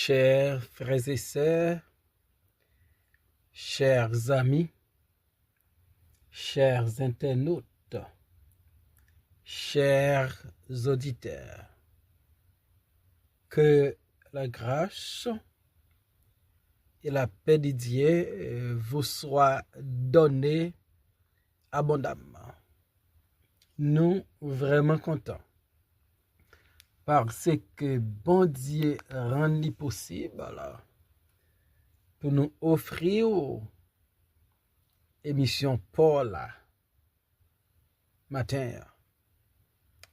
Chers frères et sœurs, chers amis, chers internautes, chers auditeurs, que la grâce et la paix de Dieu vous soient données abondamment. Nous vraiment contents parce que bon Dieu rend possible pour nous offrir émission Paul matin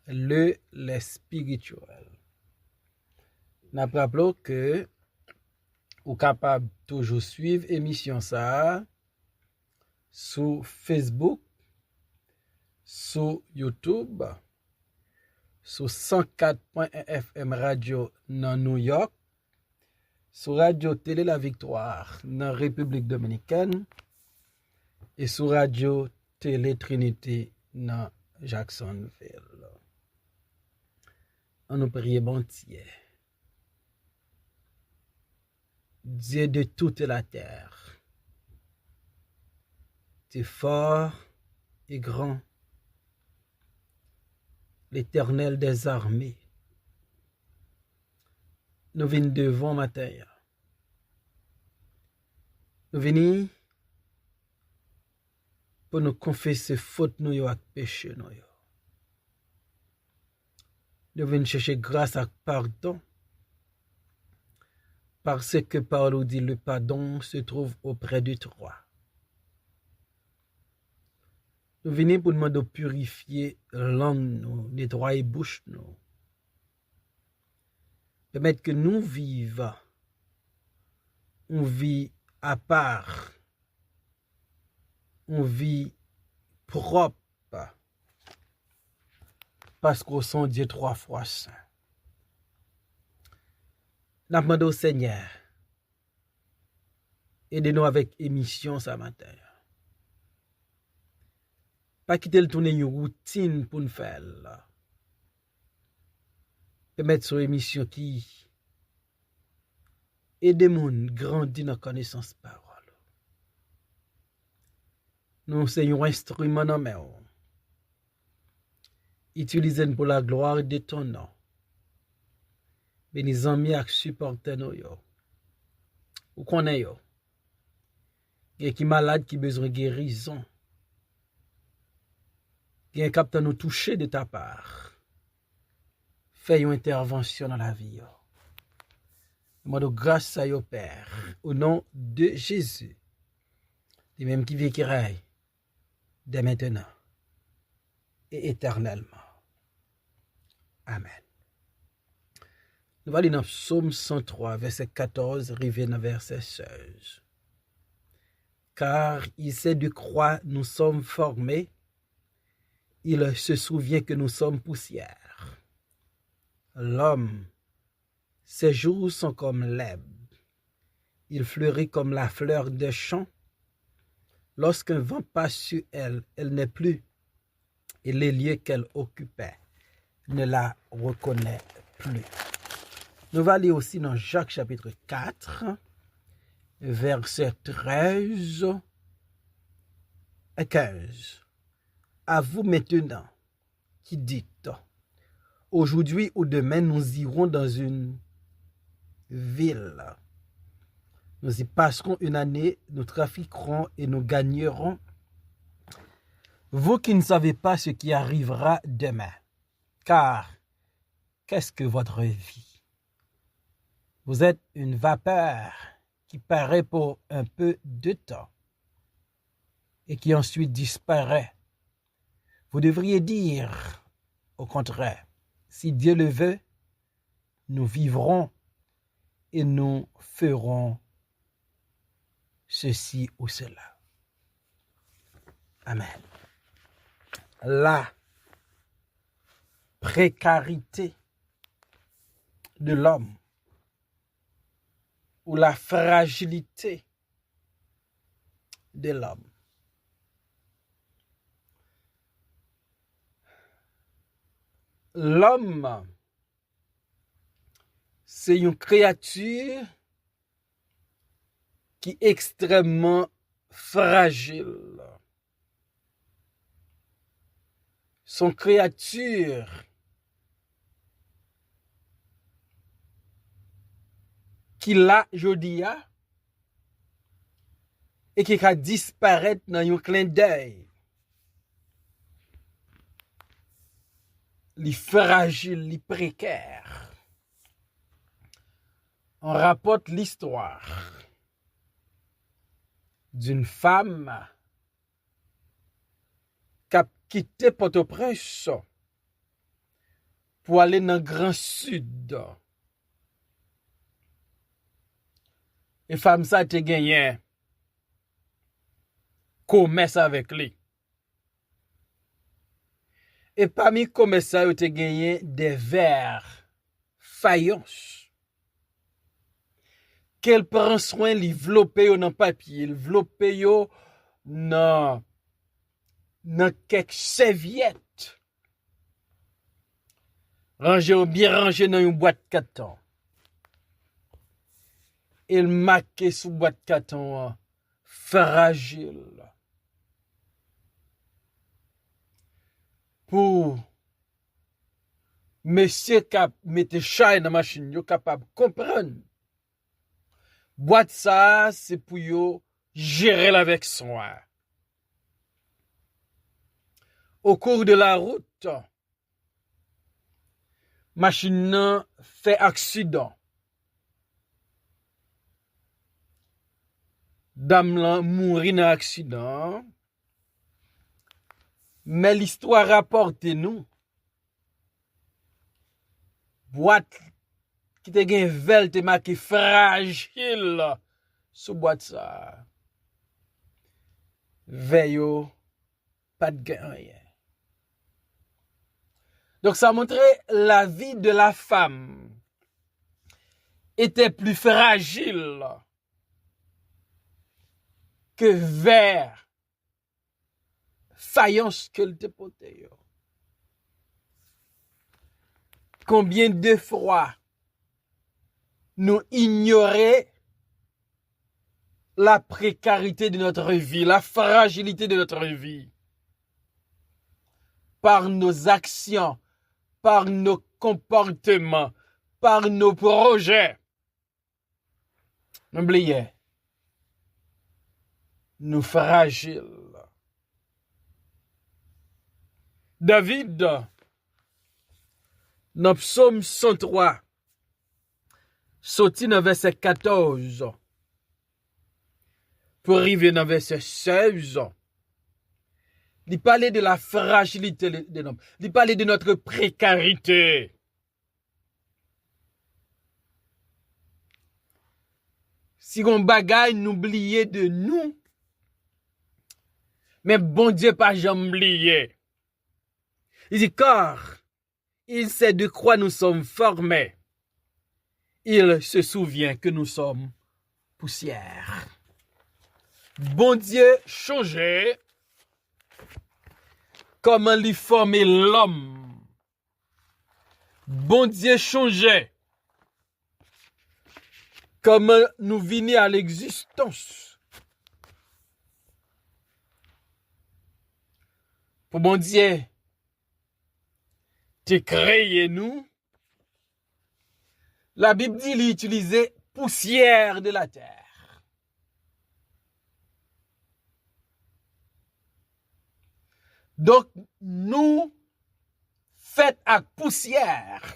les spirituel. Nous rappelons que vous êtes capable toujours suivre émission ça sur Facebook, sur YouTube, sur 104.1 FM radio dans New York, sur Radio Télé La Victoire dans République Dominicaine et sur Radio Télé Trinité dans Jacksonville. On nous prie bon Dieu. Dieu de toute la terre. Tu es fort et grand. L'Éternel des armées. Nous venons devant matin. Nous venons pour nous confesser faute nous et péché nous. Nous venons chercher grâce et pardon. Parce que Paul dit le pardon se trouve auprès de toi. Nous venons pour demander de purifier langue nous, nettoyer bouche nous. Permettre que nous vivions une vie à part, une vie propre, parce qu'on sont Dieu 3 fois saint. Nous demandons au Seigneur, aidez-nous avec émission ce matin. Pas quitter le tourner une routine pour nous faire. Permettre sur émission qui aide les gens à grandir dans la connaissance de la parole. Nous sommes un instrument dans main. Utilisez-nous pour la gloire de ton nom. Bénis amis et supporters nous. Ou connaît yo. Il y a qui malade qui besoin de guérison. Il y a capteur nous toucher de ta part. Fais une intervention dans la vie. Je demande grâce à yo Père. Au nom de Jésus. Les mêmes qui vivent qui règne. Dès maintenant. Et éternellement. Amen. Nous allons dans Psaume 103, verset 14, arrivé dans verset 16. Car il sait de quoi nous sommes formés. Il se souvient que nous sommes poussière. L'homme, ses jours sont comme l'herbe. Il fleurit comme la fleur des champs. Lorsqu'un vent passe sur elle, elle n'est plus. Et les lieux qu'elle occupait ne la reconnaît plus. Nous allons lire aussi dans Jacques chapitre 4, verset 13 et 15. À vous maintenant qui dites, aujourd'hui ou demain nous irons dans une ville. Nous y passerons une année, nous trafiquerons et nous gagnerons. Vous qui ne savez pas ce qui arrivera demain, car qu'est-ce que votre vie? Vous êtes une vapeur qui paraît pour un peu de temps et qui ensuite disparaît. Vous devriez dire, au contraire, si Dieu le veut, nous vivrons et nous ferons ceci ou cela. Amen. La précarité de l'homme ou la fragilité de l'homme. L'homme c'est une créature qui est extrêmement fragile. Son créature qu'il a jodi a et qui va disparaître dans un clin d'œil. Les fragiles, les précaires. On rapporte l'histoire d'une femme qui a quitté Port-au-Prince pour aller dans le Grand Sud. Et femme ça te gagné commerce avec lui. Et parmi les commerçants, tu as gagné des verres faïence. Qu'elle prend soin de l'envelopper dans le papier, l'envelopper dans quelques serviettes. Bien rangé dans une boîte de carton. Elle marque sous boîte de carton fragile. Pour monsieur qui mette chat dans la machine, yo capable de comprendre. Boîte ça, c'est pour yo gérer avec soin. Au cours de la route, machine fait accident. Dame là mourit dans l'accident. Mais l'histoire rapporte nous. Boîte qui te gen vel te marqué fragile sous boîte ça. Veille pas de gain rien. Donc ça montrait la vie de la femme était plus fragile que verre faïence que le dépoté. Combien de fois nous ignorons la précarité de notre vie, la fragilité de notre vie, par nos actions, par nos comportements, par nos projets. N'oubliez, nous fragiles. David, dans Psaume 103, sorti dans verset 14, pour arriver dans verset 16, il parlait de la fragilité de l'homme. Il parlait de notre précarité. Si on bagaille, n'oubliez de nous, mais bon Dieu pas jamais oublié. Il dit, car il sait de quoi nous sommes formés. Il se souvient que nous sommes poussière. Bon Dieu changeait comment il formait l'homme. Bon Dieu changeait comment nous venons à l'existence. Pour bon Dieu, tu créé nous. La Bible dit qu'il utilisait poussière de la terre. Donc, nous faits à poussière.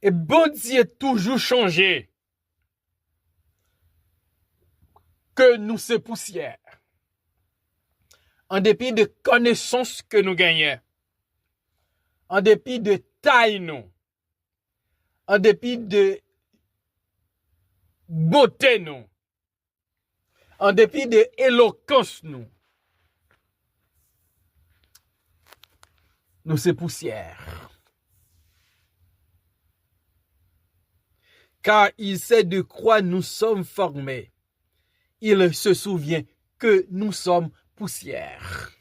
Et bon Dieu toujours changé. Que nous c'est poussière. En dépit de connaissances que nous gagnons. En dépit de taille nous. En dépit de beauté nous. En dépit de éloquence nous. Nous c'est poussière. Car il sait de quoi nous sommes formés. Il se souvient que nous sommes poussière.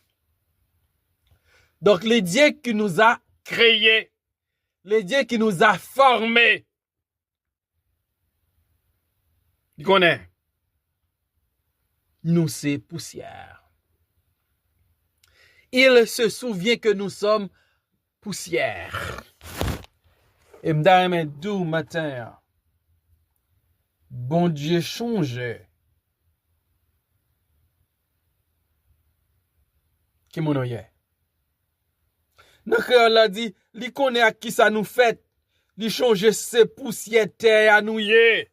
Donc, le Dieu qui nous a créé, le Dieu qui nous a formés. Tu connais? Nous, c'est poussière. Il se souvient que nous sommes poussière. Et m'dame doux matin. Bon Dieu change. Qui mon oye? Notre l'a dit, li connaît à qui ça nous fait, li change ses poussières terre à nous yé.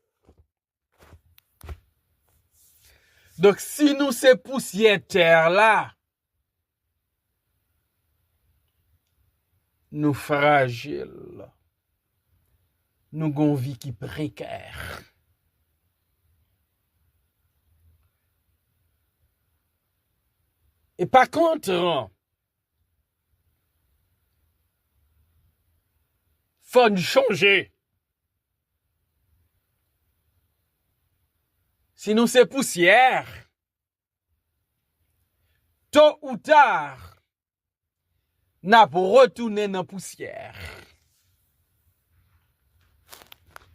Donc si nous ces poussières terre là, nous fragiles, nous gon vie qui précaire. Et par contre, faut changer. Si nous c'est poussière, tôt ou tard, n'a pour retourner dans la poussière.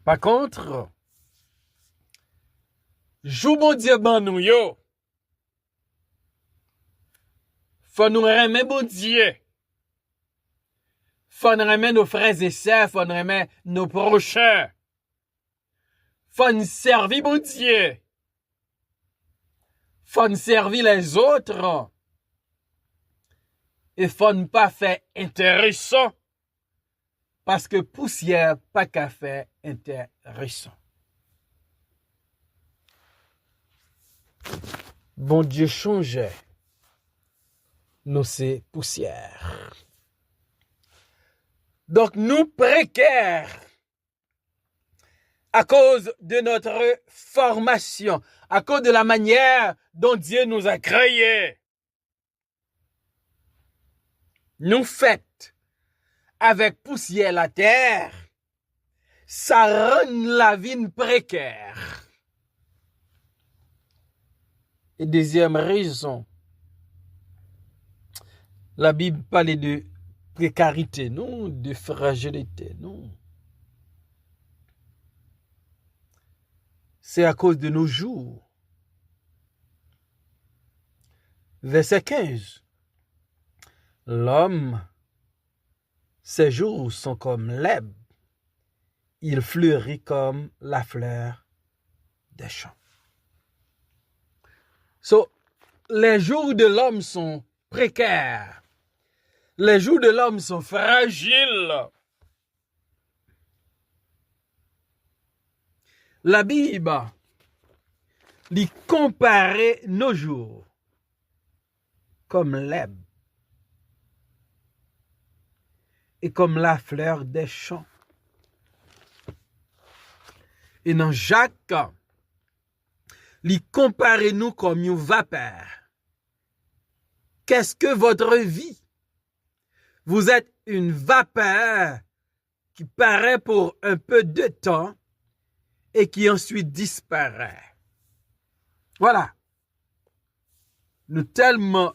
Par contre, jou bon Dieu ban nous yo, faut nous remettre bon Dieu. Faut nous remettre nos frères et sœurs, faut nous remettre nos prochains. Faut nous servir bon Dieu. Faut nous servir les autres. Et faut ne pas faire intéressant. Parce que poussière, pas qu'à faire intéressant. Bon Dieu changeait. Nous c'est poussière. Donc nous précaires, à cause de notre formation, à cause de la manière dont Dieu nous a créés, nous faites avec poussière la terre, ça rend la vie précaire. Et deuxième raison, la Bible parle de précarité, non, de fragilité, non. C'est à cause de nos jours. Verset 15. L'homme, ses jours sont comme l'herbe. Il fleurit comme la fleur des champs. So, les jours de l'homme sont précaires. Les jours de l'homme sont fragiles. La Bible lui comparait nos jours comme l'herbe et comme la fleur des champs. Et dans Jacques, lui comparait nous comme une vapeur. Qu'est-ce que votre vie? Vous êtes une vapeur qui paraît pour un peu de temps et qui ensuite disparaît. Voilà. Nous tellement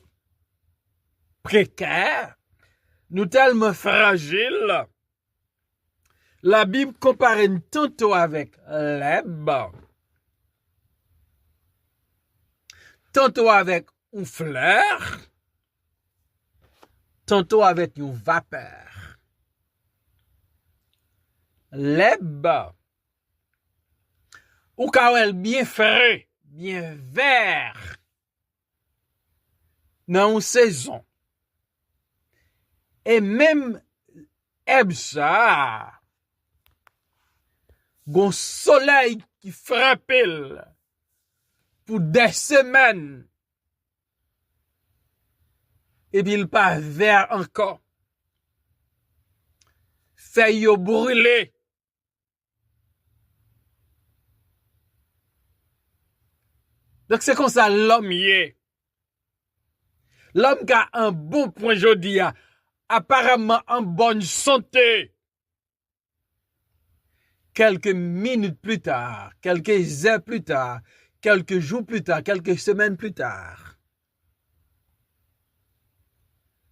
précaires, nous tellement fragiles. La Bible compare tantôt avec l'herbe, tantôt avec une fleur, tantôt avec une vapeur. L'herbe, ou quand elle bien frais, bien vert, dans une saison. Et même herbe ça, gon soleil qui frappe pour des semaines. Et puis il pas vert encore. Feuilles brûlées. Donc c'est comme ça l'homme y est. L'homme qui a un bon point aujourd'hui, apparemment en bonne santé. Quelques minutes plus tard, quelques heures plus tard, quelques jours plus tard, quelques semaines plus tard,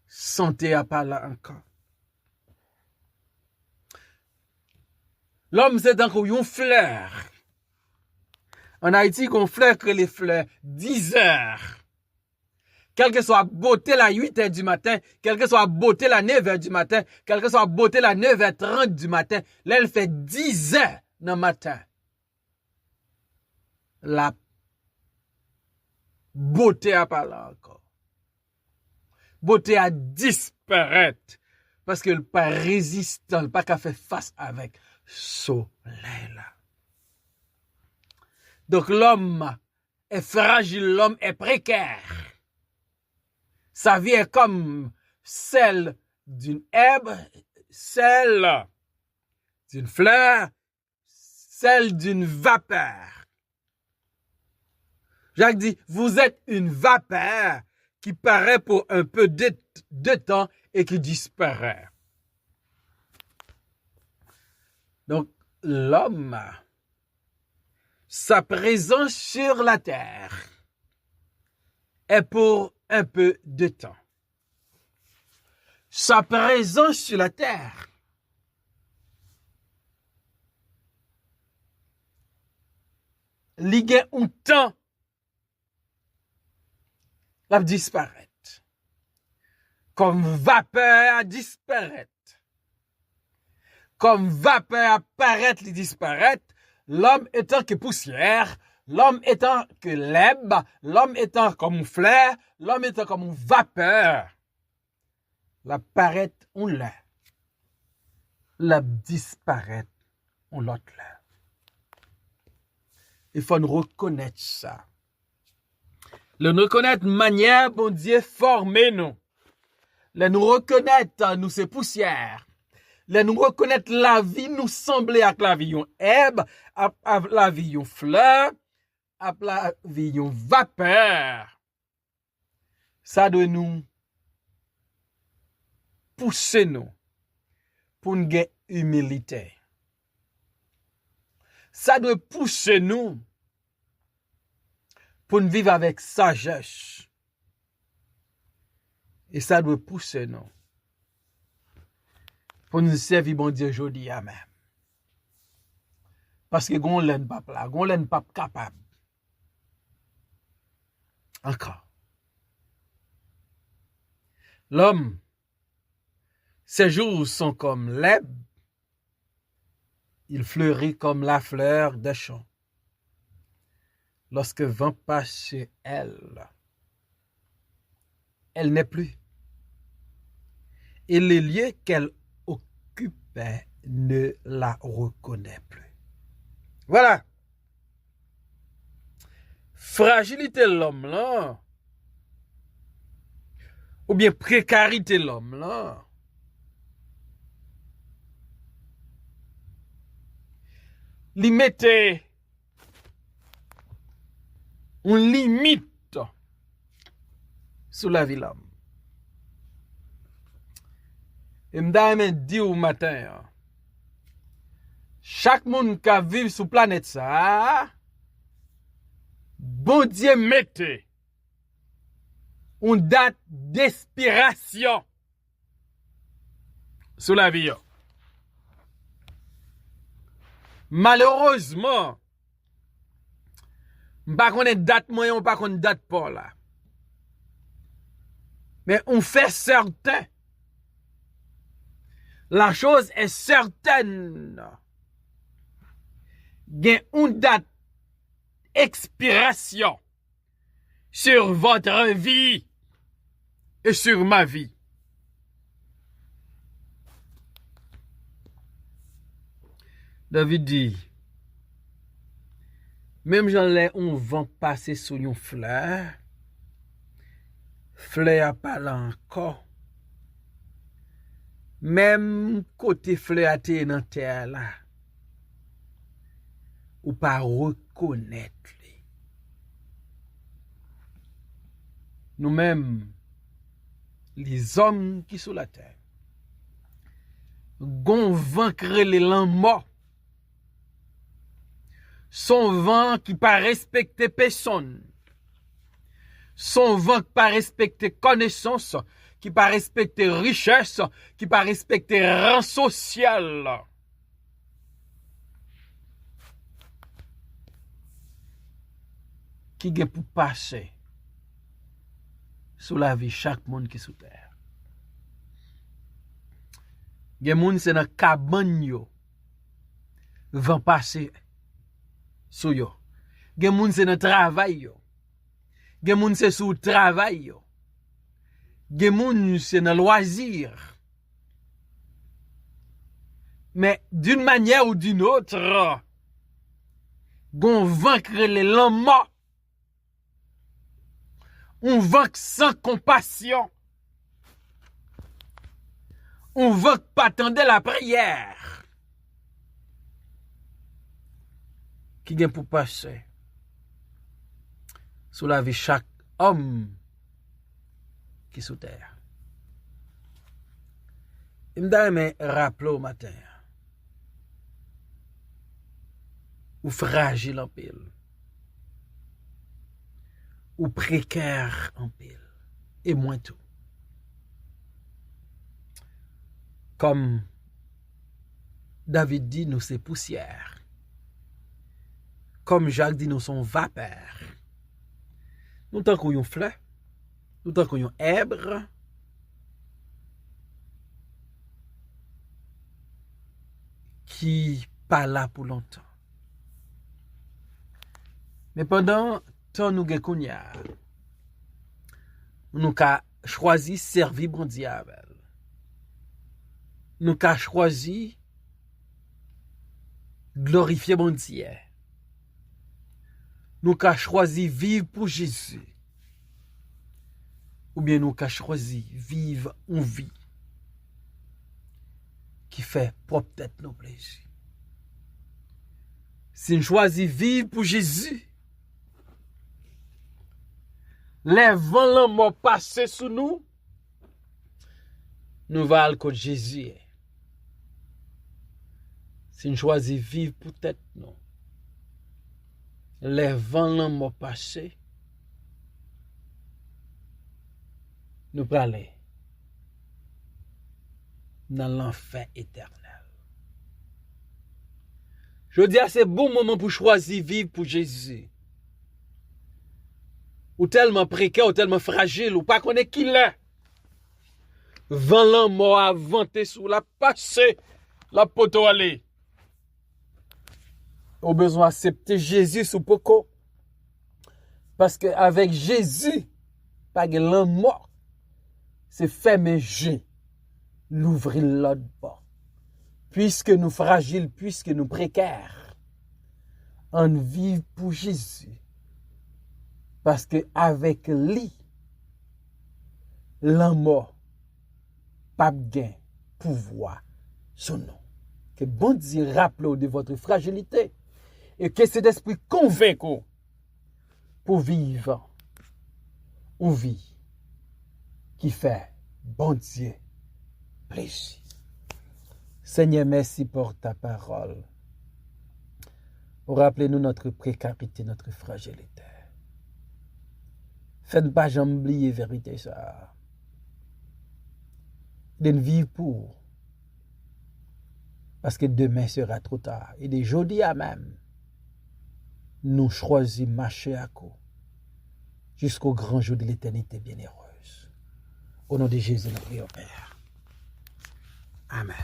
santé à pas là encore. L'homme, c'est encore une fleur. En Haïti, qu'on fleur que les fleurs 10 heures. Quelle que soit beauté la 8 heures du matin, quelle que soit beauté la 9 heures du matin, quelle que soit beauté la 9h30 du matin, là, elle fait 10 heures dans le matin. La beauté a pas là encore. Beauté a disparaître parce qu'elle n'est pas résistant, elle n'est pas qu'à faire face avec soleil là. Donc l'homme est fragile, l'homme est précaire. Sa vie est comme celle d'une herbe, celle d'une fleur, celle d'une vapeur. Jacques dit, vous êtes une vapeur qui paraît pour un peu de temps et qui disparaît. Donc, l'homme, sa présence sur la terre est pour un peu de temps. Sa présence sur la terre ligue un temps la disparaître. Comme vapeur disparaître. Comme vapeur apparaître et disparaître, l'homme étant que poussière, l'homme étant que l'herbe, l'homme étant comme fleur, l'homme étant comme vapeur. La paraît on l'a. La disparaître on l'autre là. Il faut nous reconnaître ça. Le nous reconnaître manière bon Dieu former nous. Le nous reconnaître nous c'est poussière. Le nous reconnaître la vie nous sembler avec la vie yon herbe, à la vie yon fleur, à la vie yon vapeur. Ça doit nous pousser nous pour nous gagner humilité. Ça doit pousser nous pour nous vivre avec sagesse. Et ça doit pousser nous pour nous servir bon Dieu aujourd'hui à même. Parce que gon l'en pas là, gon l'en pas capable. Encore. L'homme, ses jours sont comme l'herbe, il fleurit comme la fleur des champs. Lorsque vent passe chez elle, elle n'est plus. Et les lieux qu'elle occupait ne la reconnaît plus. Voilà. Fragilité de l'homme là, ou bien précarité de l'homme là, li mette une limite sur la vie de l'homme. Et m'da dit au matin, chaque monde qui vit sur planète ça, bon Dieu mette une date d'expiration sur la vie. Malheureusement, pas qu'on ait date moyen, pas qu'on date pas là. Mais on fait certain. La chose est certaine. Il y a une date d'expiration sur votre vie et sur ma vie. David dit, même j'en ai un vent passer sur une fleur, fleur pas là encore. Même côté fleur à terre dans terre là, ou pas reconnaître. Nous-mêmes, les hommes qui sont sur la terre, gon vent créer les morts. Son vent qui pas respecter personne. Son vent qui pas respecter connaissance, qui pas respecter richesse, qui pas respecter rang social. qui est pour passer sous la vie chaque monde qui est sous terre. Gen moun c'est dans cabane yo vent passer sous yo. Gen moun c'est dans travail yo. Gen moun c'est sous travail yo. Gen moun c'est dans loisir. Mais d'une manière ou d'une autre, gon vaincre les lama. On vaincre sans compassion. On vaincre pas attendre la prière. Qui vient pour passer sous la vie chaque homme qui est sous terre. Il me rappelle au matin. Ou fragile en pile. Ou précaire en pile. Et moins tout. Comme David dit, nous c'est poussière. Comme Jacques dit, nous sommes vapeur. Nous tant qu'on y fleur, nous tant qu'on y hèbre, qui pas là pour longtemps. Mais pendant temps nous gekounya, nous ka choisi servir bon diable. Nous ka choisi glorifier bon Dieu. Nous ka choisi vivre pour Jésus. Ou bien nous ka choisi vivre une vie qui fait propre tête nos plaisirs. Si nous choisissons vivre pour Jésus, les vents la mort passés sous nous, nous valons que Jésus est. Si nous choisissons vivre pour tête nous, les vents la mort passés, nous allons aller dans l'enfer éternel. Je dis à c'est bon moment pour choisir vivre pour Jésus. Ou tellement précaire, ou tellement fragile, ou pas connaît qui l'est. Vent l'an mort a vanté sous la passé, la poteau aller. Au besoin d'accepter Jésus sous poco. Parce que avec Jésus, pas de l'an mort, c'est fermer Jésus, l'ouvrir l'autre bord. Puisque nous fragiles, puisque nous précaires, on vit pour Jésus. Parce que avec lui, l'an mort, pas gain pouvoir sur nous. Que bon Dieu rappelle de votre fragilité et que cet esprit convaincu pour vivre une vie qui fait bon Dieu plaisir. Seigneur, merci pour ta parole. Pour rappeler nous notre précarité, notre fragilité. Faites pas jamais oublier la vérité ça. De vivre pour. Parce que demain sera trop tard. Et de jeudi à même, nous choisissons marcher à coup. Jusqu'au grand jour de l'éternité bienheureuse. Au nom de Jésus, nous prions, Père. Amen.